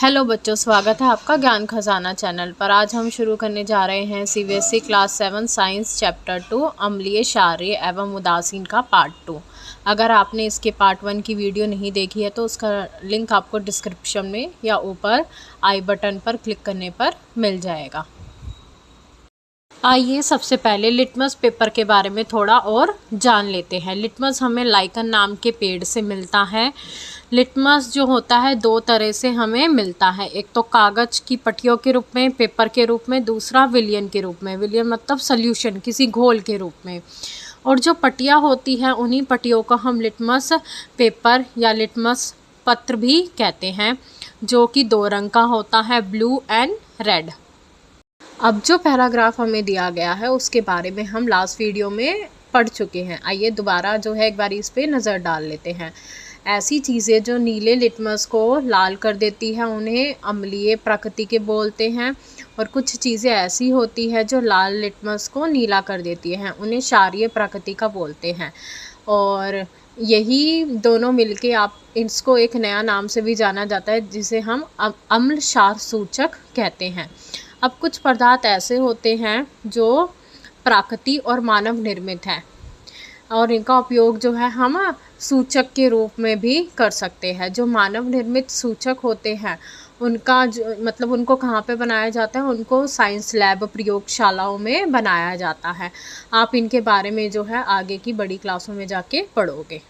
Hello बच्चों, स्वागत है आपका ज्ञान खजाना चैनल पर। आज हम शुरू करने जा रहे हैं सीबीएसई क्लास 7 साइंस चैप्टर 2 अम्लीय क्षारीय एवं उदासीन का पार्ट 2। अगर आपने इसके पार्ट 1 की वीडियो नहीं देखी है तो उसका लिंक आपको डिस्क्रिप्शन में या ऊपर आई बटन पर क्लिक करने पर मिल जाएगा। आइए सबसे पहले लिटमस पेपर के बारे में थोड़ा और जान लेते हैं। लिटमस हमें लाइकन नाम के पेड़ से मिलता है। लिटमस जो होता है दो तरह से हमें मिलता है, एक तो कागज़ की पट्टियों के रूप में, पेपर के रूप में, दूसरा विलयन के रूप में। विलयन मतलब सॉल्यूशन, किसी घोल के रूप में। और जो पट्टियाँ होती हैं उन्हीं पट्टियों को हम लिटमस पेपर या लिटमस पत्र भी कहते हैं, जो कि दो रंग का होता है, ब्लू एंड रेड। अब जो पैराग्राफ हमें दिया गया है उसके बारे में हम लास्ट वीडियो में पढ़ चुके हैं। आइए दोबारा जो है एक बार इस पे नज़र डाल लेते हैं। ऐसी चीज़ें जो नीले लिटमस को लाल कर देती है उन्हें अम्लीय प्रकृति के बोलते हैं, और कुछ चीज़ें ऐसी होती है जो लाल लिटमस को नीला कर देती हैं, उन्हें क्षारीय प्रकृति का बोलते हैं। और यही दोनों मिलके आप इसको एक नया नाम से भी जाना जाता है, जिसे हम अम्ल क्षार सूचक कहते हैं। अब कुछ पदार्थ ऐसे होते हैं जो प्राकृतिक और मानव निर्मित हैं, और इनका उपयोग जो है हम सूचक के रूप में भी कर सकते हैं। जो मानव निर्मित सूचक होते हैं उनका जो मतलब उनको कहाँ पे बनाया जाता है, उनको साइंस लैब प्रयोगशालाओं में बनाया जाता है। आप इनके बारे में जो है आगे की बड़ी क्लासों में जाके पढ़ोगे।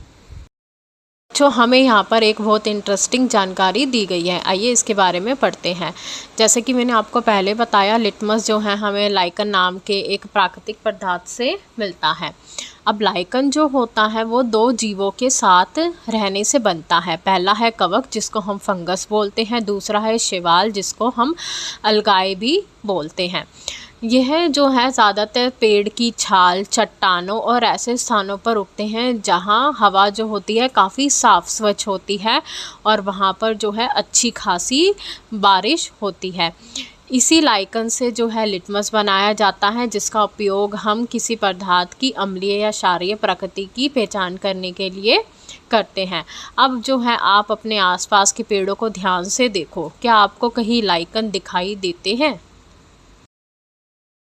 जो हमें यहाँ पर एक बहुत इंटरेस्टिंग जानकारी दी गई है, आइए इसके बारे में पढ़ते हैं। जैसे कि मैंने आपको पहले बताया, लिटमस जो है हमें लाइकन नाम के एक प्राकृतिक पदार्थ से मिलता है। अब लाइकन जो होता है वो दो जीवों के साथ रहने से बनता है। पहला है कवक, जिसको हम फंगस बोलते हैं, दूसरा है शैवाल, जिसको हम अलगाए भी बोलते हैं। यह जो है ज़्यादातर पेड़ की छाल, चट्टानों और ऐसे स्थानों पर उगते हैं जहाँ हवा जो होती है काफ़ी साफ़ स्वच्छ होती है, और वहाँ पर जो है अच्छी खासी बारिश होती है। इसी लाइकन से जो है लिटमस बनाया जाता है, जिसका उपयोग हम किसी पदार्थ की अम्लीय या क्षारीय प्रकृति की पहचान करने के लिए करते हैं। अब जो है आप अपने आसपास के पेड़ों को ध्यान से देखो, क्या आपको कहीं लाइकन दिखाई देते हैं?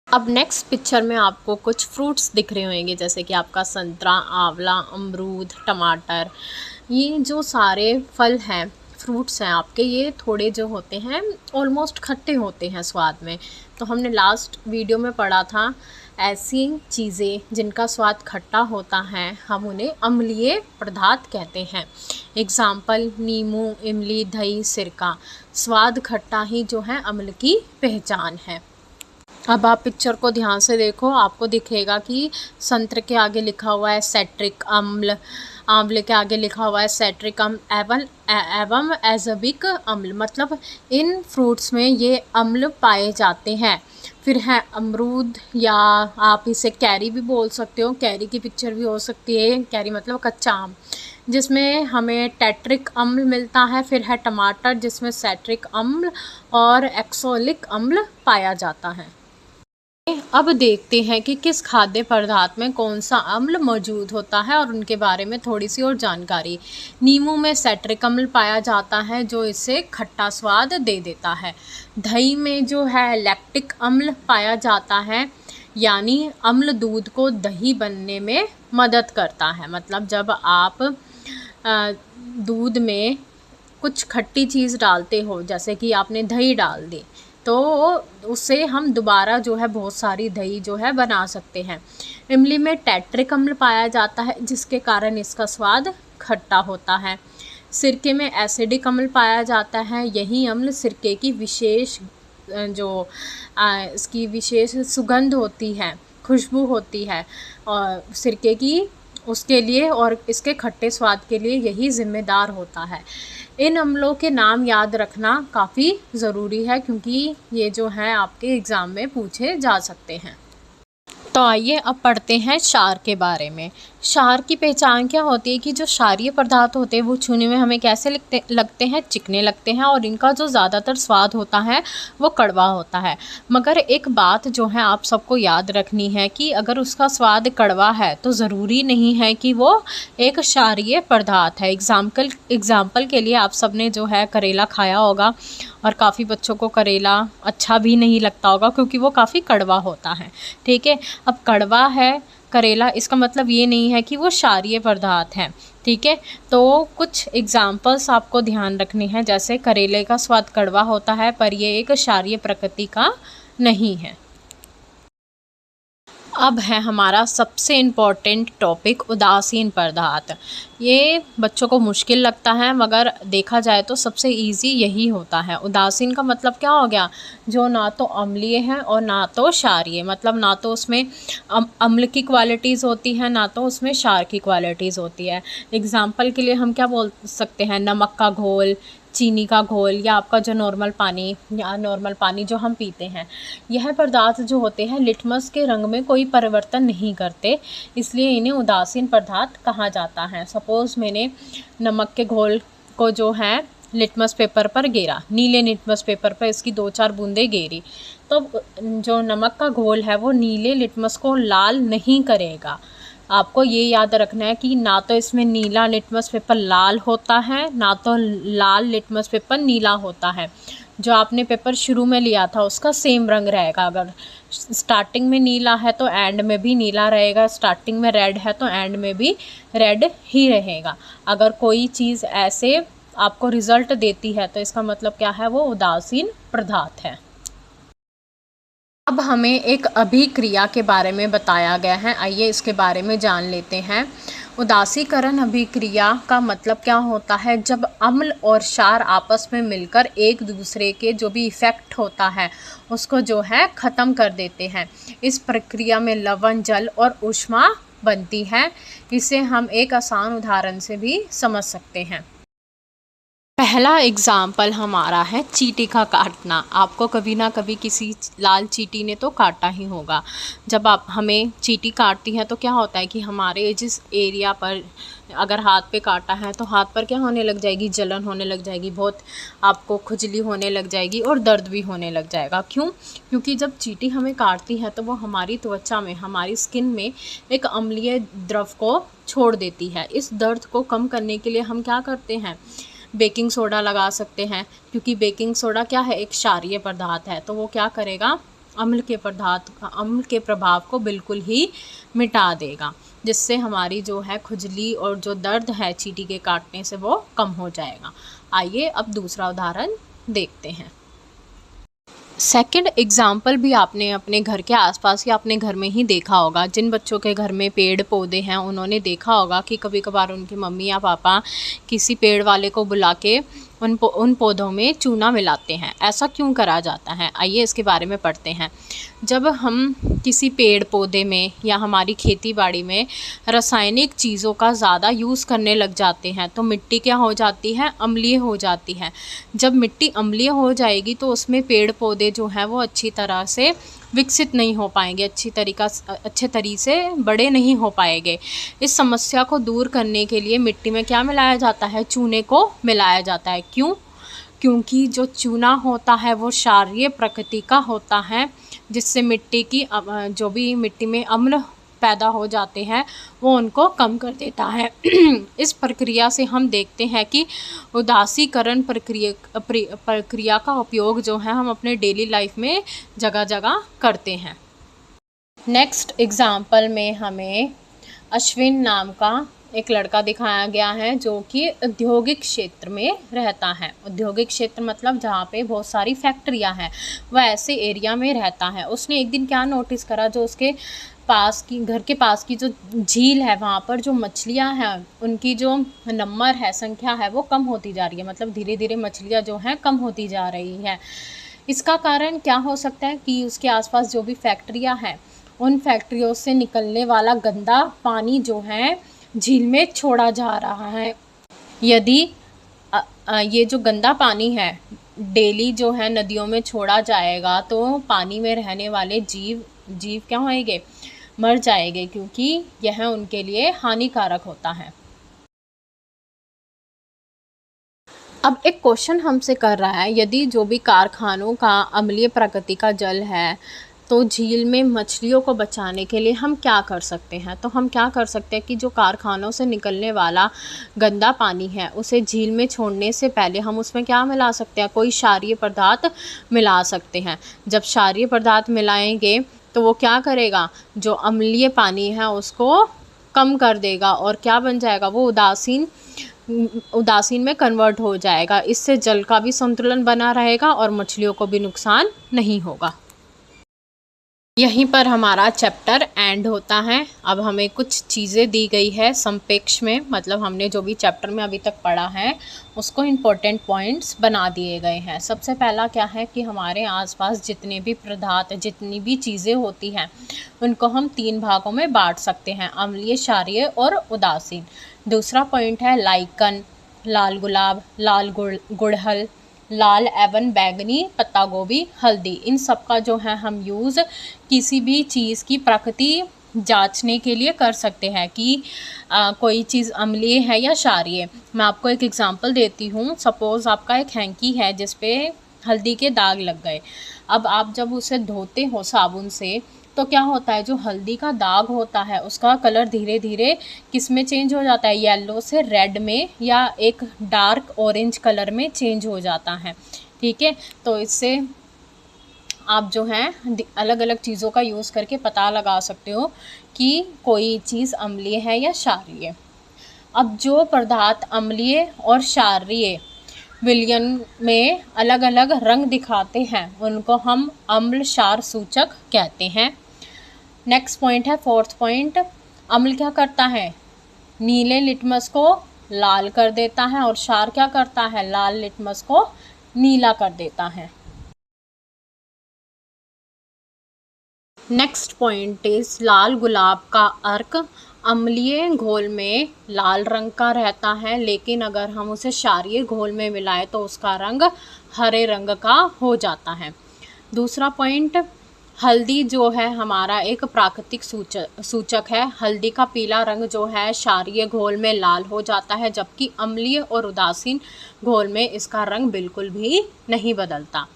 अब नेक्स्ट पिक्चर में आपको कुछ फ्रूट्स दिख रहे होंगे, जैसे कि आपका संतरा, आंवला, अमरूद, टमाटर। ये जो सारे फल हैं, फ्रूट्स हैं आपके, ये थोड़े जो होते हैं ऑलमोस्ट खट्टे होते हैं स्वाद में। तो हमने लास्ट वीडियो में पढ़ा था, ऐसी चीज़ें जिनका स्वाद खट्टा होता है हम उन्हें अम्लीय पदार्थ कहते हैं। एग्ज़ाम्पल नींबू, इमली, दही, सिरका। स्वाद खट्टा ही जो है अम्ल की पहचान है। अब आप पिक्चर को ध्यान से देखो, आपको दिखेगा कि संतरे के आगे लिखा हुआ है सेट्रिक अम्ल, आंवले के आगे लिखा हुआ है सेट्रिक अम्ल एवं एज़ेबिक अम्ल, मतलब इन फ्रूट्स में ये अम्ल पाए जाते हैं। फिर है अमरूद, या आप इसे कैरी भी बोल सकते हो, कैरी की पिक्चर भी हो सकती है। कैरी मतलब कच्चा आम, जिसमें हमें टेट्रिक अम्ल मिलता है। फिर है टमाटर, जिसमें सेट्रिक अम्ल और एक्सोलिक अम्ल पाया जाता है। अब देखते हैं कि किस खाद्य पदार्थ में कौन सा अम्ल मौजूद होता है और उनके बारे में थोड़ी सी और जानकारी। नींबू में सेट्रिक अम्ल पाया जाता है, जो इसे खट्टा स्वाद दे देता है। दही में जो है लैक्टिक अम्ल पाया जाता है, यानी अम्ल दूध को दही बनने में मदद करता है। मतलब जब आप दूध में कुछ खट्टी चीज़ डालते हो, जैसे कि आपने दही डाल दी, तो उससे हम दोबारा जो है बहुत सारी दही जो है बना सकते हैं। इमली में टेट्रिक अम्ल पाया जाता है, जिसके कारण इसका स्वाद खट्टा होता है। सिरके में एसिडिक अम्ल पाया जाता है। यही अम्ल सिरके की विशेष इसकी विशेष सुगंध होती है, खुशबू होती है, और सिरके की उसके लिए और इसके खट्टे स्वाद के लिए यही ज़िम्मेदार होता है। इन अम्लों के नाम याद रखना काफ़ी ज़रूरी है, क्योंकि ये जो है आपके एग्ज़ाम में पूछे जा सकते हैं। तो आइए अब पढ़ते हैं क्षार के बारे में। क्षार की पहचान क्या होती है कि जो क्षारीय पदार्थ होते हैं वो छूने में हमें कैसे लगते हैं, चिकने लगते हैं, और इनका जो ज़्यादातर स्वाद होता है वो कड़वा होता है। मगर एक बात जो है आप सबको याद रखनी है कि अगर उसका स्वाद कड़वा है तो ज़रूरी नहीं है कि वो एक क्षारीय पदार्थ है। एग्ज़ाम्पल के लिए आप सब ने जो है करेला खाया होगा, और काफ़ी बच्चों को करेला अच्छा भी नहीं लगता होगा क्योंकि वो काफ़ी कड़वा होता है। ठीक है, अब कड़वा है करेला, इसका मतलब ये नहीं है कि वो क्षारीय पदार्थ है। ठीक है, तो कुछ एग्जाम्पल्स आपको ध्यान रखने हैं, जैसे करेले का स्वाद कड़वा होता है पर ये एक क्षारीय प्रकृति का नहीं है। अब है हमारा सबसे इम्पॉर्टेंट टॉपिक, उदासीन पदार्थ। ये बच्चों को मुश्किल लगता है मगर देखा जाए तो सबसे इजी यही होता है। उदासीन का मतलब क्या हो गया, जो ना तो अम्लीय है और ना तो क्षारीय, मतलब ना तो उसमें अम्ल की क्वालिटीज़ होती है ना तो उसमें क्षार की क्वालिटीज़ होती है। एग्ज़ाम्पल के लिए हम क्या बोल सकते हैं, नमक का घोल, चीनी का घोल, या आपका जो नॉर्मल पानी जो हम पीते हैं। यह पदार्थ जो होते हैं लिटमस के रंग में कोई परिवर्तन नहीं करते, इसलिए इन्हें उदासीन पदार्थ कहा जाता है। सपोज़ मैंने नमक के घोल को जो है लिटमस पेपर पर गेरा, नीले लिटमस पेपर पर इसकी 2-4 बूंदें गेरी, तो जो नमक का घोल है वो नीले लिटमस को लाल नहीं करेगा। आपको ये याद रखना है कि ना तो इसमें नीला लिटमस पेपर लाल होता है ना तो लाल लिटमस पेपर नीला होता है। जो आपने पेपर शुरू में लिया था उसका सेम रंग रहेगा। अगर स्टार्टिंग में नीला है तो एंड में भी नीला रहेगा, स्टार्टिंग में रेड है तो एंड में भी रेड ही रहेगा। अगर कोई चीज़ ऐसे आपको रिज़ल्ट देती है तो इसका मतलब क्या है, वो उदासीन पदार्थ है। अब हमें एक अभिक्रिया के बारे में बताया गया है, आइए इसके बारे में जान लेते हैं। उदासीकरण अभिक्रिया का मतलब क्या होता है, जब अम्ल और क्षार आपस में मिलकर एक दूसरे के जो भी इफ़ेक्ट होता है उसको जो है ख़त्म कर देते हैं। इस प्रक्रिया में लवण, जल और ऊष्मा बनती है। इसे हम एक आसान उदाहरण से भी समझ सकते हैं। पहला एग्ज़ाम्पल हमारा है चींटी का काटना। आपको कभी ना कभी किसी लाल चींटी ने तो काटा ही होगा। जब आप हमें चींटी काटती है तो क्या होता है कि हमारे जिस एरिया पर अगर हाथ पे काटा है तो हाथ पर क्या होने लग जाएगी, जलन होने लग जाएगी, बहुत आपको खुजली होने लग जाएगी और दर्द भी होने लग जाएगा। क्यों? क्योंकि जब चींटी हमें काटती है तो वो हमारी त्वचा में, हमारी स्किन में एक अम्लीय द्रव को छोड़ देती है। इस दर्द को कम करने के लिए हम क्या करते हैं, बेकिंग सोडा लगा सकते हैं, क्योंकि बेकिंग सोडा क्या है, एक क्षारीय पदार्थ है, तो वो क्या करेगा, अम्ल के प्रभाव को बिल्कुल ही मिटा देगा, जिससे हमारी जो है खुजली और जो दर्द है चींटी के काटने से वो कम हो जाएगा। आइए अब दूसरा उदाहरण देखते हैं। सेकंड एग्जाम्पल भी आपने अपने घर के आसपास या अपने घर में ही देखा होगा। जिन बच्चों के घर में पेड़ पौधे हैं उन्होंने देखा होगा कि कभी कभार उनकी मम्मी या पापा किसी पेड़ वाले को बुला के उन पौधों में चूना मिलाते हैं। ऐसा क्यों करा जाता है, आइए इसके बारे में पढ़ते हैं। जब हम किसी पेड़ पौधे में या हमारी खेती बाड़ी में रासायनिक चीज़ों का ज़्यादा यूज़ करने लग जाते हैं तो मिट्टी क्या हो जाती है, अम्लीय हो जाती है। जब मिट्टी अम्लीय हो जाएगी तो उसमें पेड़ पौधे जो हैं वो अच्छी तरह से विकसित नहीं हो पाएंगे, अच्छे तरीके से बड़े नहीं हो पाएंगे। इस समस्या को दूर करने के लिए मिट्टी में क्या मिलाया जाता है, चूने को मिलाया जाता है। क्यों? क्योंकि जो चूना होता है वो क्षारीय प्रकृति का होता है, जिससे मिट्टी की जो भी मिट्टी में अम्ल पैदा हो जाते हैं वो उनको कम कर देता है। इस प्रक्रिया से हम देखते हैं कि उदासीकरण प्रक्रिया का उपयोग जो है हम अपने डेली लाइफ में जगह जगह करते हैं। नेक्स्ट एग्ज़ाम्पल में हमें अश्विन नाम का एक लड़का दिखाया गया है जो कि औद्योगिक क्षेत्र में रहता है। औद्योगिक क्षेत्र मतलब जहाँ पे बहुत सारी फैक्ट्रियाँ हैं, वह ऐसे एरिया में रहता है। उसने एक दिन क्या नोटिस करा, जो उसके घर के पास की जो झील है वहाँ पर जो मछलियाँ हैं उनकी जो नंबर है, संख्या है, वो कम होती जा रही है। मतलब धीरे धीरे मछलियाँ जो हैं कम होती जा रही है। इसका कारण क्या हो सकता है कि उसके आसपास जो भी फैक्ट्रियाँ हैं उन फैक्ट्रियों से निकलने वाला गंदा पानी जो है झील में छोड़ा जा रहा है। यदि ये जो गंदा पानी है डेली जो है नदियों में छोड़ा जाएगा तो पानी में रहने वाले जीव क्या होंगे, मर जाएंगे, क्योंकि यह उनके लिए हानिकारक होता है। अब एक क्वेश्चन हमसे कर रहा है, यदि जो भी कारखानों का अम्लीय प्रकृति का जल है तो झील में मछलियों को बचाने के लिए हम क्या कर सकते हैं। तो हम क्या कर सकते हैं कि जो कारखानों से निकलने वाला गंदा पानी है उसे झील में छोड़ने से पहले हम उसमें क्या मिला सकते हैं, कोई क्षारीय पदार्थ मिला सकते हैं। जब क्षारीय पदार्थ मिलाएंगे तो वो क्या करेगा, जो अम्लीय पानी है उसको कम कर देगा और क्या बन जाएगा, वो उदासीन में कन्वर्ट हो जाएगा। इससे जल का भी संतुलन बना रहेगा और मछलियों को भी नुकसान नहीं होगा। यहीं पर हमारा चैप्टर एंड होता है। अब हमें कुछ चीज़ें दी गई है संपेक्ष में, मतलब हमने जो भी चैप्टर में अभी तक पढ़ा है उसको इम्पोर्टेंट पॉइंट्स बना दिए गए हैं। सबसे पहला क्या है कि हमारे आसपास जितने भी पदार्थ, जितनी भी चीज़ें होती हैं उनको हम 3 भागों में बांट सकते हैं, अम्लीय, क्षारीय और उदासीन। दूसरा पॉइंट है लाइकन, लाल गुलाब, लाल गुड़हल, लाल एवं बैंगनी पत्ता गोभी, हल्दी। इन सब का जो है हम यूज़ किसी भी चीज़ की प्रकृति जांचने के लिए कर सकते हैं कि कोई चीज़ अम्लीय है या क्षारीय। मैं आपको एक एग्जांपल देती हूँ। सपोज़ आपका एक हैंकी है जिस पे हल्दी के दाग लग गए। अब आप जब उसे धोते हो साबुन से तो क्या होता है, जो हल्दी का दाग होता है उसका कलर धीरे धीरे किस में चेंज हो जाता है, येलो से रेड में या एक डार्क ऑरेंज कलर में चेंज हो जाता है। ठीक है, तो इससे आप जो है अलग अलग चीज़ों का यूज़ करके पता लगा सकते हो कि कोई चीज़ अम्लीय है या क्षारीय। अब जो पदार्थ अम्लीय और क्षारीय विलयन में अलग अलग रंग दिखाते हैं उनको हम अम्ल क्षार सूचक कहते हैं। नेक्स्ट पॉइंट है 4th पॉइंट, अम्ल क्या करता है, नीले लिटमस को लाल कर देता है और क्षार क्या करता है, लाल लिटमस को नीला कर देता है। नेक्स्ट पॉइंट इज लाल गुलाब का अर्क अम्लीय घोल में लाल रंग का रहता है, लेकिन अगर हम उसे क्षारीय घोल में मिलाएं तो उसका रंग हरे रंग का हो जाता है। दूसरा पॉइंट, हल्दी जो है हमारा एक प्राकृतिक सूचक है। हल्दी का पीला रंग जो है क्षारीय घोल में लाल हो जाता है, जबकि अम्लीय और उदासीन घोल में इसका रंग बिल्कुल भी नहीं बदलता।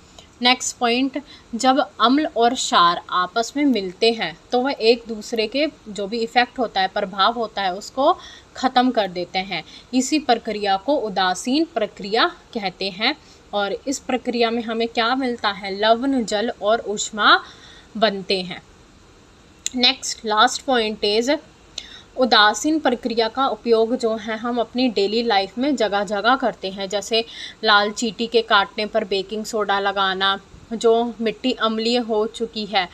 नेक्स्ट पॉइंट, जब अम्ल और क्षार आपस में मिलते हैं तो वह एक दूसरे के जो भी इफ़ेक्ट होता है, प्रभाव होता है, उसको ख़त्म कर देते हैं। इसी प्रक्रिया को उदासीन प्रक्रिया कहते हैं और इस प्रक्रिया में हमें क्या मिलता है, लवण, जल और ऊष्मा बनते हैं। नेक्स्ट लास्ट पॉइंट इज उदासीन प्रक्रिया का उपयोग जो है हम अपनी डेली लाइफ में जगह जगह करते हैं, जैसे लाल चींटी के काटने पर बेकिंग सोडा लगाना, जो मिट्टी अम्लीय हो चुकी है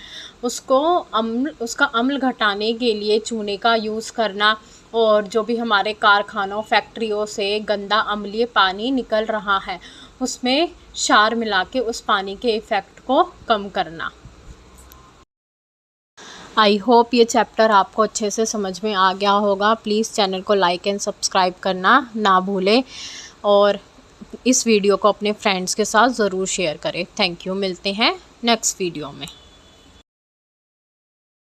उसका अम्ल घटाने के लिए चूने का यूज़ करना, और जो भी हमारे कारखानों फैक्ट्रियों से गंदा अम्लीय पानी निकल रहा है उसमें क्षार मिला के उस पानी के इफ़ेक्ट को कम करना। आई होप ये चैप्टर आपको अच्छे से समझ में आ गया होगा। प्लीज़ चैनल को लाइक एंड सब्सक्राइब करना ना भूलें और इस वीडियो को अपने फ्रेंड्स के साथ ज़रूर शेयर करें। थैंक यू, मिलते हैं नेक्स्ट वीडियो में।